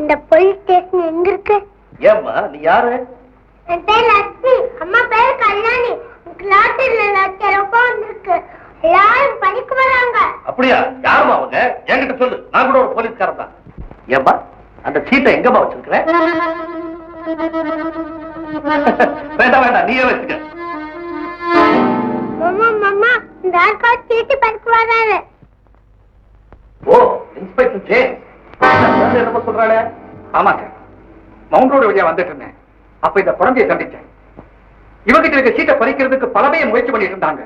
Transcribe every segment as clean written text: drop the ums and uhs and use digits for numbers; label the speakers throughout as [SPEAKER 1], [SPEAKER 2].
[SPEAKER 1] இந்த police station எங்க இருக்கு?
[SPEAKER 2] ஏம்மா நீ யாரு?
[SPEAKER 1] என் பேர் லட்சுமி, அம்மா பேர் கல்யாணி. லாட்டரியில 1,00,000 ரூபாய் வந்திருக்கு. எல்லாரும் படிக்க வராங்க.
[SPEAKER 2] அப்படியா? யாருமா அவங்க? என்கிட்ட சொல்லு, நான் கூட ஒரு போலீஸ்காரன் தான். ஏம்மா அந்த சீட்டை எங்கம்மா வச்சிருக்கிறேன்? வேண்டாம் வேண்டாம், நீயே வச்சுக்க.
[SPEAKER 1] மாமா மாமா, இந்த ஆட்கா சீட்டு படிக்க வராரு.
[SPEAKER 2] ஓ, இன்ஸ்பெக்டர் ஜேம்ஸ். என்ன சொல்றாளே?
[SPEAKER 3] ஆமா சார், மவுண்ட் ரோடு வழியா வந்துட்டு இருந்தேன். அப்ப இந்த குழந்தையை சந்திச்சேன். இவகிட்ட இருக்க சீட்டை பறிக்கிறதுக்கு பலவே முயற்சி பண்ணிட்டு இருந்தாங்க.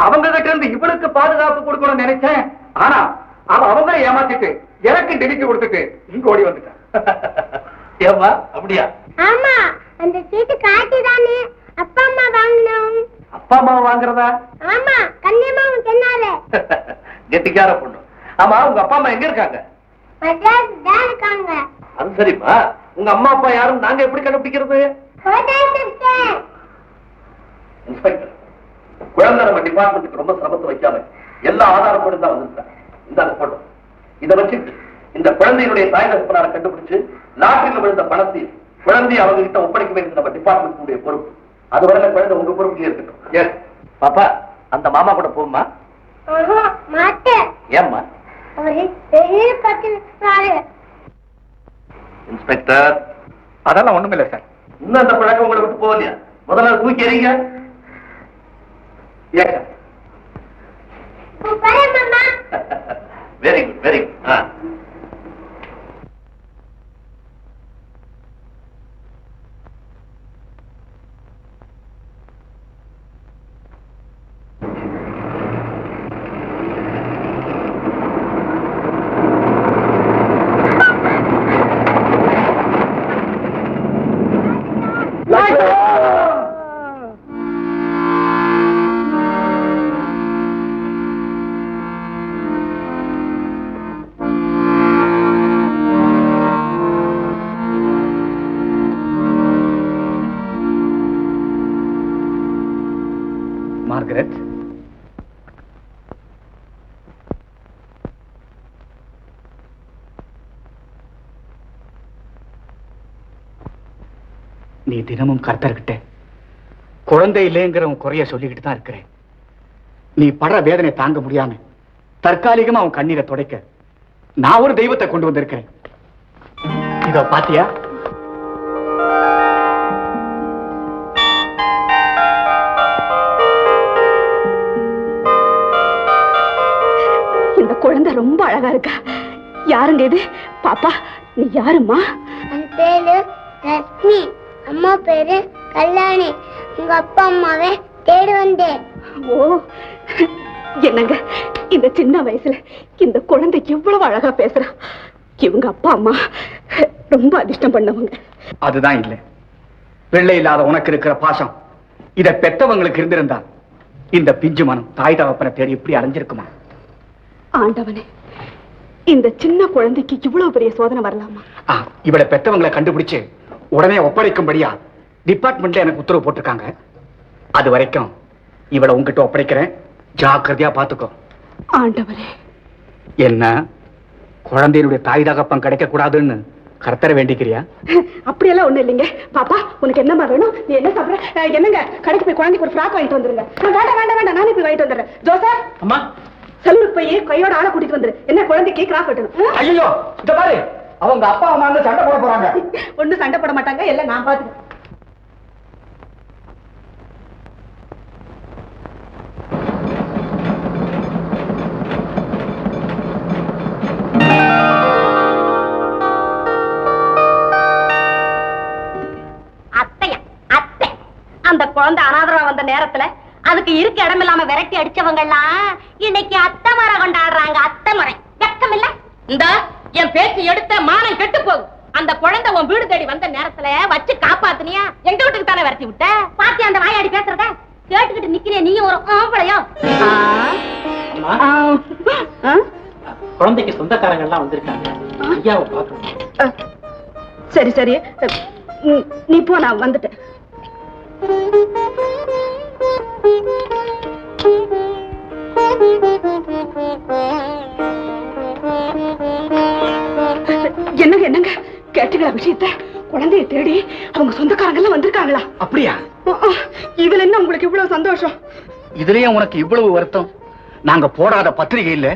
[SPEAKER 3] அவங்க கிட்ட இருந்து இவளுக்கு பாதுகாப்பு கொடுக்கணும்னு நினைச்சேன். ஆனா அவங்க ஏமாத்திட்டு எனக்கு டெலிக்கு கொடுத்துட்டு இங்க ஓடி வந்துட்டேன்.
[SPEAKER 2] ஏம்மா அப்படியா?
[SPEAKER 1] ஆமா, அந்த சீட்டு காட்டி தானே அப்பா அம்மா வாங்கணும்.
[SPEAKER 2] அப்பா அம்மா வாங்குறதா?
[SPEAKER 1] ஆமா, கண்ணியமாவும் சொன்னாரு.
[SPEAKER 2] கெட்டிக்கார பொண்ணு. ஆமா, உங்க அப்பா அம்மா எங்க இருக்காங்க?
[SPEAKER 1] மദ്രാஸ் தான் இருக்காங்க.
[SPEAKER 2] அது சரிம்மா, உங்க அம்மா அப்பா யாரும் நாங்க எப்படி கண்டுபிடிக்கிறது? இன்ஸ்பெக்டர், குழந்தை நம்ம டிபார்ட்மெண்ட்டுக்கு ரொம்ப சிரமத்தை வைக்காம எல்லா ஆதாரத்தோடு தான் வந்திருக்காங்க. இந்த போட்டோ இதை வச்சுட்டு இந்த குழந்தையினுடைய தாய் தகப்பனாரை கண்டுபிடிச்சு லாட்டரியில் விழுந்த பணத்தை குழந்தையை அவங்க கிட்ட ஒப்படைக்க வேண்டியது நம்ம டிபார்ட்மெண்ட் பொறுப்பு. அதுவரை குழந்தை உங்க பொறுப்புலயே இருக்கட்டும். எஸ் பாப்பா, அந்த மாமா கூட போகுமா?
[SPEAKER 1] மாட்டேன்.
[SPEAKER 2] ஏம்மா? இன்ஸ்பெக்டர்,
[SPEAKER 3] அதெல்லாம் ஒண்ணுமில்லை சார்.
[SPEAKER 2] இன்னும் அந்த பழக்கம் உங்களை விட்டு போகலையா? முதல்ல தூக்கி எறிங்க. Very good very good.
[SPEAKER 3] Margaret, நீ தினமும் கர்த்தர்கிட்ட குழந்தை இல்லைங்கிற உன் குறைய சொல்லிக்கிட்டு தான் இருக்கிறேன். நீ படுற வேதனை தாங்க முடியாம தற்காலிகமா உன் கண்ணீரை துடைக்க நான் ஒரு தெய்வத்தை கொண்டு வந்திருக்கிறேன். இதோ பாத்தியா?
[SPEAKER 4] இந்த குழந்தை ரொம்ப அழகா இருக்கா. யாருங்க இது? பாப்பா, நீ யாருமா?
[SPEAKER 1] என் பேரு லட்சுமி, அம்மா பேரு கல்யாணி. உங்க அப்பா அம்மாவே தேடி வந்தேன்.
[SPEAKER 4] ஓ, என்னங்க இந்த சின்ன வயசுல இந்த குழந்தை எவ்வளவு அழகா பேசுறா. இவங்க அப்பா அம்மா ரொம்ப அதிர்ஷ்டம் பண்ணவங்க.
[SPEAKER 3] அதுதான் இல்லை, பிள்ளை இல்லாத உனக்கு இருக்கிற பாசம் இத பெத்தவங்களுக்கு இருந்திருந்தா இந்த பிஞ்சு மனம் தாய் தகப்பனை தேடி எப்படி அடைஞ்சிருக்குமா?
[SPEAKER 4] ஆண்டவனே, இந்த சின்ன குழந்தைக்கு இவ்வளவு பெரிய சோதனை வரலாமா?
[SPEAKER 3] இவளை பெத்தவங்களை கண்டுபிடிச்சு உடனே ஒப்படைக்கும்படியா டிபார்ட்மெண்ட்ல எனக்கு உத்தரவு போட்டிருக்காங்க. அது வரைக்கும் இவளை உங்ககிட்ட ஒப்படைக்கிறேன், ஜாக்கிரதையா பாத்துக்கோ.
[SPEAKER 4] ஆண்டவரே,
[SPEAKER 3] என்ன குழந்தையினுடைய தாய் தகப்பம் கிடைக்க கூடாதுன்னு கர்த்தரை வேண்டிக்கிறியா?
[SPEAKER 4] அப்படியெல்லாம் ஒண்ணு இல்லைங்க. பாப்பா, உனக்கு என்னமா வேணும்? நீ என்ன சாப்பிடுற? என்னங்க, கடைக்கு போய் குழந்தைக்கு ஒரு ஃப்ராக் வாங்கிட்டு வந்துருங்க. வேண்டாம் வேண்டாம் வேண்டாம், நானே போய் வாங்கிட்டு வந்துடுறேன். ஜோசப்,
[SPEAKER 3] அம்மா,
[SPEAKER 4] சலூருக்கு போய் கையோட ஆளை கூட்டிட்டு வந்துரு. என்ன குழந்தைக்கு கிராஃப் வெட்டணும்.
[SPEAKER 3] ஐயோ, இந்த பாரு, அவங்க அப்பா அம்மா சண்டை போட போறாங்க.
[SPEAKER 4] ஒண்ணு சண்டை போட மாட்டாங்க, எல்லாம் நான் பாத்துக்கிறேன்.
[SPEAKER 5] அந்த குழந்தை அனாதரவா வந்த நேரத்துல அதுக்கு இருக்க இடம் இல்லாம விரட்டி அடிச்சவங்க எல்லாம் இன்னைக்கு அத்தை முறை கொண்டாடுறாங்க. அத்தை முறை வெக்கம் இல்ல? இந்த என் பேச்சு எடுத்த மானம் கெட்டு போகும். அந்த குழந்தை உன் வீடு தேடி வந்த நேரத்துல வச்சு காப்பாத்துனியா? எங்க வீட்டுக்கு தானே விரட்டி விட்ட? பாத்தி அந்த வாயாடி பேசுறத கேட்டுக்கிட்டு நிக்கிறே நீ ஒரு ஆம்பளையோ?
[SPEAKER 6] குழந்தைக்கு சொந்தக்காரங்க எல்லாம் வந்திருக்காங்க, ஐயாவை பார்க்கணும்.
[SPEAKER 4] சரி சரி, நீ போ, நான் வந்துட்டேன். என்னங்க என்னங்க கேட்டுங்களா விஷயத்த? குழந்தைய தேடி அவங்க சொந்தக்காரங்க எல்லாம் வந்திருக்காங்களா?
[SPEAKER 3] அப்படியா?
[SPEAKER 4] இதுல என்ன உங்களுக்கு இவ்வளவு சந்தோஷம்?
[SPEAKER 3] இதுலயே உனக்கு இவ்வளவு வருத்தம்? நாங்க போடாத பத்திரிகை இல்ல,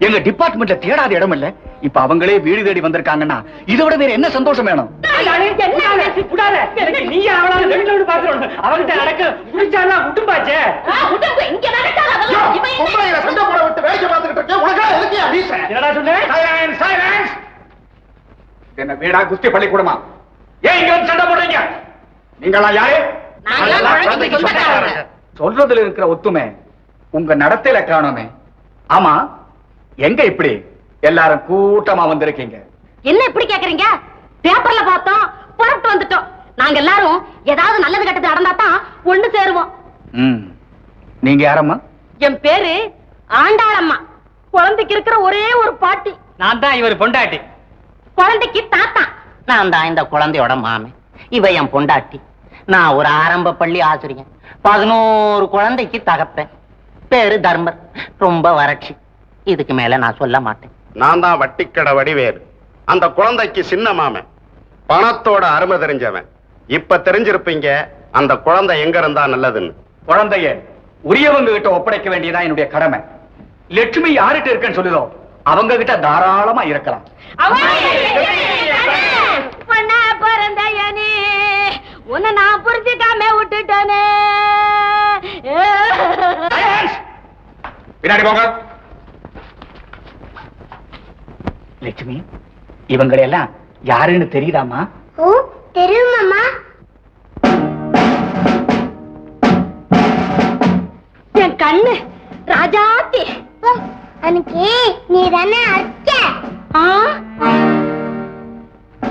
[SPEAKER 3] எங்க டிபார்ட்மெண்ட்ல தேடாத இடம் இல்ல, இப்ப அவங்களே வீடு தேடி வந்திருக்காங்கன்னா இதை விட வேற என்ன சந்தோஷம் வேணும்? என்ன வீடா குஸ்தி பள்ளிக்கூடமா? ஏன் இங்க வந்து சண்டை போடுறீங்க? நீங்களா யாரு? சொல்றதுல இருக்கிற ஒத்துமை உங்க நடத்தையில காணோமே. ஆமா, எங்க இப்படி எல்லாரும் கூட்டமா வந்திருக்கீங்க?
[SPEAKER 5] என்ன இப்படி கேக்குறீங்க? பேப்பர்ல பார்த்தோம், புறப்பட்டு வந்துட்டோம். நாங்க எல்லாரும் ஏதாவது நல்லது கெட்டது நடந்தாதான் ஒண்ணு சேருவோம்.
[SPEAKER 3] நீங்க யாரம்மா?
[SPEAKER 5] என் பேரு ஆண்டாளம்மா. குழந்தைக்கு இருக்கிற ஒரே ஒரு பாட்டி.
[SPEAKER 6] நான் தான் இவர் பொண்டாட்டி.
[SPEAKER 5] குழந்தைக்கு தாத்தா.
[SPEAKER 7] நான் தான் இந்த குழந்தையோட மாமன். இவ என் பொண்டாட்டி. நான் ஒரு ஆரம்ப பள்ளி ஆசிரியன். 11 குழந்தைக்கு தகப்பேன். பேரு தர்மர். ரொம்ப வறட்சி. இதுக்கு மேல நான் சொல்ல மாட்டேன்.
[SPEAKER 8] நான் தான் வட்டிக்கடை வடிவேறு. அந்த குழந்தைக்கு சின்ன மாமன். பணத்தோட அருமை தெரிஞ்சவன். இப்ப தெரிஞ்சிருப்பீங்க அந்த குழந்தை எங்க இருந்தா நல்லதுன்னு.
[SPEAKER 3] குழந்தைய உரியவங்க கிட்ட ஒப்படைக்க வேண்டியதான் என்னுடைய கடமை. லட்சுமி யாருகிட்ட இருக்குன்னு சொல்லுதோ அவங்க கிட்ட தாராளமா இருக்கலாம்.
[SPEAKER 5] உன்னை நான் புரிஞ்சுக்காம விட்டுட்டேனே.
[SPEAKER 3] பின்னாடி போங்க. லட்சுமி, இவங்களெல்லாம் யாருன்னு தெரியுதாமா?
[SPEAKER 1] ஓ, தெரியுமாமா?
[SPEAKER 5] என் கண்ணு ராஜாத்தி.
[SPEAKER 1] அன்னைக்கு நீ தானே அடிச்ச?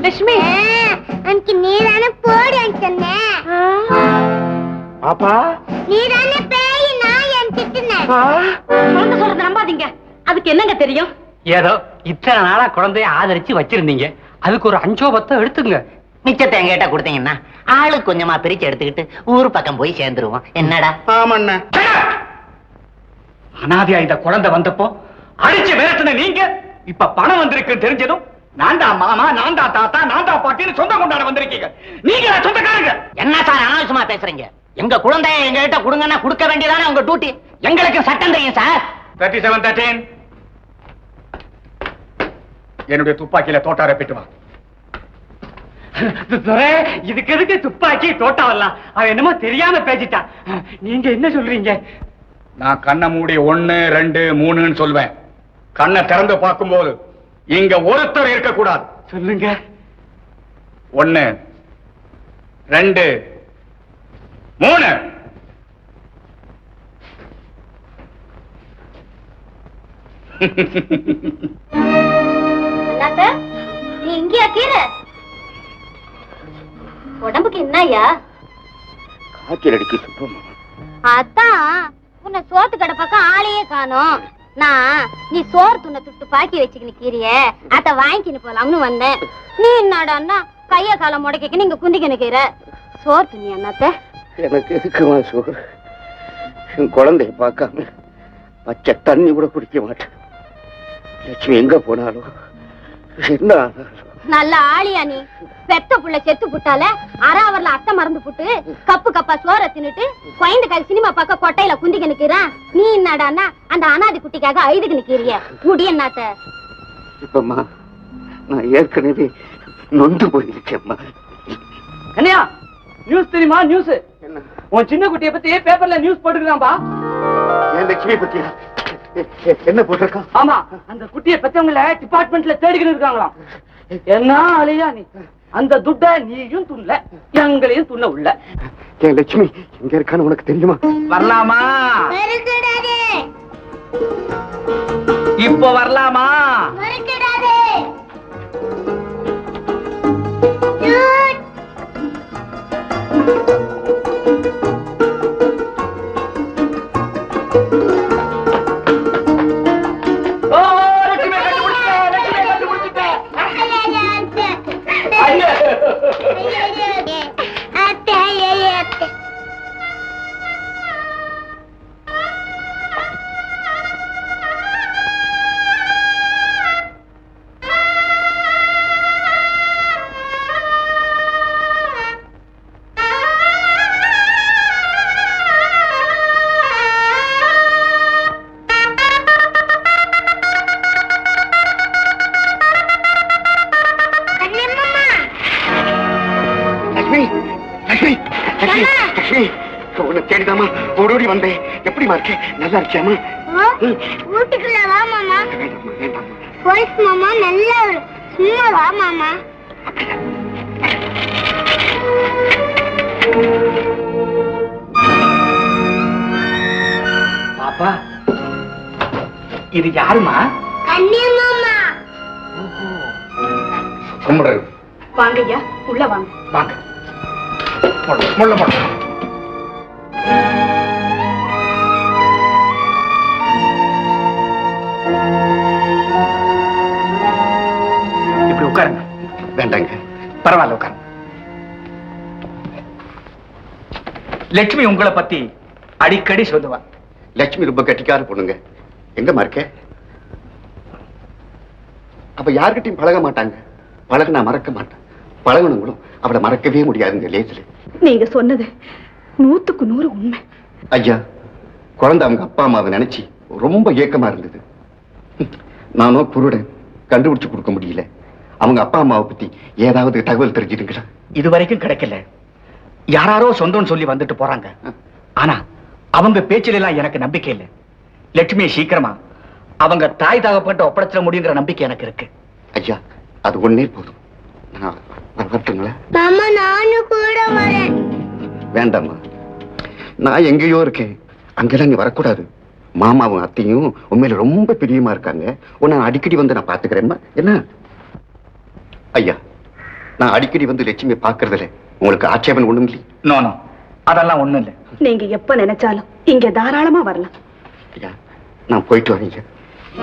[SPEAKER 5] லட்சுமி,
[SPEAKER 1] அன்னைக்கு நீ தானே போடி சொன்ன?
[SPEAKER 3] பாப்பா,
[SPEAKER 1] நீ தானே பேய், நான் என் திட்டுனேன்.
[SPEAKER 5] குழந்தை சொல்றது நம்பாதீங்க. அதுக்கு என்னங்க தெரியும்?
[SPEAKER 6] ஏதோ இத்தனை நாளா குழந்தைய ஆதரிச்சு வச்சிருந்தீங்க, அதுக்கு ஒரு 5-10 எடுத்துங்க.
[SPEAKER 7] மிச்சத்தை எங்கிட்ட கொடுத்தீங்கன்னா ஆளுக்கு கொஞ்சமா பிரிச்சு எடுத்துக்கிட்டு ஊர் பக்கம் போய் சேர்ந்துருவோம். என்னடா?
[SPEAKER 8] ஆமண்ண.
[SPEAKER 3] அனாதையா இந்த குழந்தை வந்தப்போ அடிச்சு விரட்டுன நீங்க, இப்ப பணம் வந்திருக்கு தெரிஞ்சதும் நான்தா மாமா, நான்தா தாத்தா, நான்தா பாட்டின்னு சொந்தம் கொண்டாட வந்திருக்கீங்க. நீங்க சொந்தக்காரங்க.
[SPEAKER 7] என்ன சார் அனாவசியமா பேசுறீங்க? எங்க குழந்தைய எங்க கிட்ட கொடுங்கன்னா கொடுக்க வேண்டியதானே உங்க டியூட்டி. எங்களுக்கு சட்டம் தெரியும் சார்.
[SPEAKER 3] 3713 என்னுடைய துப்பாக்கியில தோட்டார பெட்டு வா.
[SPEAKER 6] இதுக்கு எதுக்கு துப்பாக்கி தோட்டாவல்லாம்? அவன் என்னமோ தெரியாம பேசிட்டான். நீங்க என்ன சொல்றீங்க?
[SPEAKER 3] நான் கண்ணை மூடி 1, 2, 3ன்னு சொல்வேன். கண்ணை திறந்து பார்க்கும்போது இங்க ஒருத்தர் இருக்கக்கூடாது.
[SPEAKER 6] சொல்லுங்க.
[SPEAKER 3] 1, 2, 3.
[SPEAKER 5] நீ இங்கேயா கீரை? உடம்புக்கு என்னய்யா?
[SPEAKER 8] காய்ச்சல் அடிக்கு சுத்தமா.
[SPEAKER 1] அதான் உன்னை சோத்து கடை பக்கம் ஆளையே காணோம். நான் நீ சோறு துண்ண துட்டு பாக்கி வச்சுக்கின்னு கீரிய அத வாங்கிக்கின்னு போலாம்னு வந்தேன். நீ என்னடான்னா கைய கால முடக்கிக்கு நீங்க குந்திக்கின்னு கீர சோறு துணி அண்ணாத்த.
[SPEAKER 8] எனக்கு எதுக்குமா சோறு? என் குழந்தைய பார்க்காம பச்சை தண்ணி கூட குடிக்க மாட்டேன். லட்சுமி எங்க போனாலும் என்ன ஆனாலும்.
[SPEAKER 1] நல்ல ஆளியா நீ. பெத்த புள்ள செத்து புட்டால அராவர்ல அட்டை மறந்து புட்டு கப்பு கப்பா சோற தின்னுட்டு குழந்தை கால் சினிமா பார்க்க கொட்டையில குந்திக்கு நிக்கிறான். நீ என்னடான்னா அந்த அனாதி குட்டிக்காக அழுதுக்கு நிக்கிறிய முடி என்னாத்த?
[SPEAKER 8] இப்பம்மா நான் ஏற்கனவே நொந்து போயிருக்கேம்மா.
[SPEAKER 6] கண்ணையா, நியூஸ் தெரியுமா? நியூஸ் உன் சின்ன குட்டியை பத்தி பேப்பர்ல நியூஸ் போட்டுருக்கான்பா.
[SPEAKER 8] என் லட்சுமி பத்தியா என்ன போட்டிருக்கான்?
[SPEAKER 6] ஆமா, அந்த குட்டியை பத்தவங்கள டிபார்ட்மெண்ட்ல தேடிக்கிட்டு இருக்காங்களாம். என்ன அலையா நீ? அந்த துட்ட நீயும் துண்ணல, எங்களையும் துண்ண உள்ள.
[SPEAKER 8] என் லட்சுமி எங்க இருக்கான்னு உனக்கு தெரியுமா?
[SPEAKER 6] வரலாமா? இப்போ வரலாமா?
[SPEAKER 8] லட்சுமி உன்னை தேடிதாமா ஓடோடி வந்தேன். எப்படிமா இருக்கேன்? நல்லா இருக்கியாமா?
[SPEAKER 1] வீட்டுக்குள்ள வா மாமா.
[SPEAKER 8] வேண்டாம்மா, வேண்டாம்மா.
[SPEAKER 1] போலீஸ் மாமா நல்லா சும்மா வா மாமா.
[SPEAKER 3] பாப்பா இது யாருமா?
[SPEAKER 1] கண்ணிய மாமா.
[SPEAKER 8] கும்பிடுறது.
[SPEAKER 4] வாங்க ஐயா, உள்ள வாங்க.
[SPEAKER 3] வாங்க முள்ள முள்ள. இப்படி உட்காருங்க.
[SPEAKER 8] வேண்டாங்க.
[SPEAKER 3] பரவாயில்ல உட்காருங்க. லட்சுமி உங்களை பத்தி அடிக்கடி சொல்லுவா.
[SPEAKER 8] லட்சுமி ரொம்ப கட்டிக்கார பொண்ணுங்க. எங்கம்மா இருக்க? அப்ப யார்கிட்டயும் பழக மாட்டாங்க. பழக நான் மறக்க மாட்டேன். பழகணுங்களும் அவளை மறக்கவே முடியாதுங்க லேசில.
[SPEAKER 4] நீங்க சொன்னது 100க்கு 100 உண்மை.
[SPEAKER 8] ஐயா, குழந்தை அவங்க அப்பா அம்மாவை நினைச்சு ரொம்ப ஏக்கமா இருந்தது. நானோ குருடன், கண்டுபிடிச்சு கொடுக்க முடியல. அவங்க அப்பா அம்மாவை பத்தி ஏதாவது தகவல் தெரிஞ்சுதுங்களா?
[SPEAKER 3] இது வரைக்கும் கிடைக்கல. யாராரோ சொந்தம் சொல்லி வந்துட்டு போறாங்க. ஆனா அவங்க பேச்சில எல்லாம் எனக்கு நம்பிக்கை இல்லை. லட்சுமியை சீக்கிரமா அவங்க தாய் தகப்பட்ட ஒப்படைச்சிட முடியுங்கிற நம்பிக்கை எனக்கு இருக்கு.
[SPEAKER 8] ஐயா, அது ஒண்ணே போதும். நான் வரட்டுங்களா?
[SPEAKER 1] மாமா நானும் கூட வரேன்.
[SPEAKER 8] வேண்டாம்மா, நான் எங்கேயோ இருக்கேன். அங்கெல்லாம் நீ வரக்கூடாது. மாமாவும் அத்தையும் உண்மையில ரொம்ப பிரியமா இருக்காங்க. உன்னை அடிக்கடி வந்து நான் பாத்துக்கிறேன்மா. என்ன ஐயா, நான் அடிக்கடி வந்து லட்சுமியை பாக்குறதுல உங்களுக்கு ஆட்சேபம் ஒண்ணும் இல்லை?
[SPEAKER 3] நோ நோ, அதெல்லாம் ஒண்ணும் இல்லை.
[SPEAKER 4] நீங்க எப்ப நினைச்சாலும் இங்க தாராளமா வரலாம்.
[SPEAKER 8] ஐயா, நான் போயிட்டு வரீங்க.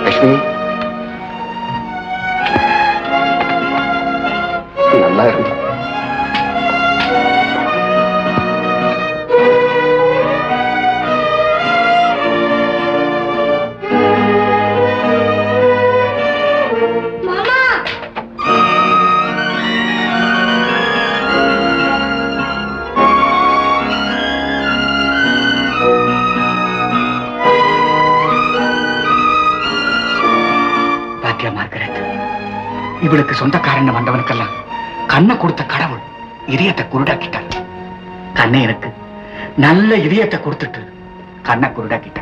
[SPEAKER 8] லட்சுமி நல்லா இருக்கு.
[SPEAKER 3] மார்கரெட், இவளுக்கு சொந்தக்காரன் வந்தவனுக்கெல்லாம் கண்ணை கொடுத்த கடவுள் இதயத்தை குருடாக்கிட்டார். கண்ணை எனக்கு நல்ல இதயத்தை கொடுத்துட்டு கண்ணை குருடாக்கிட்டார்.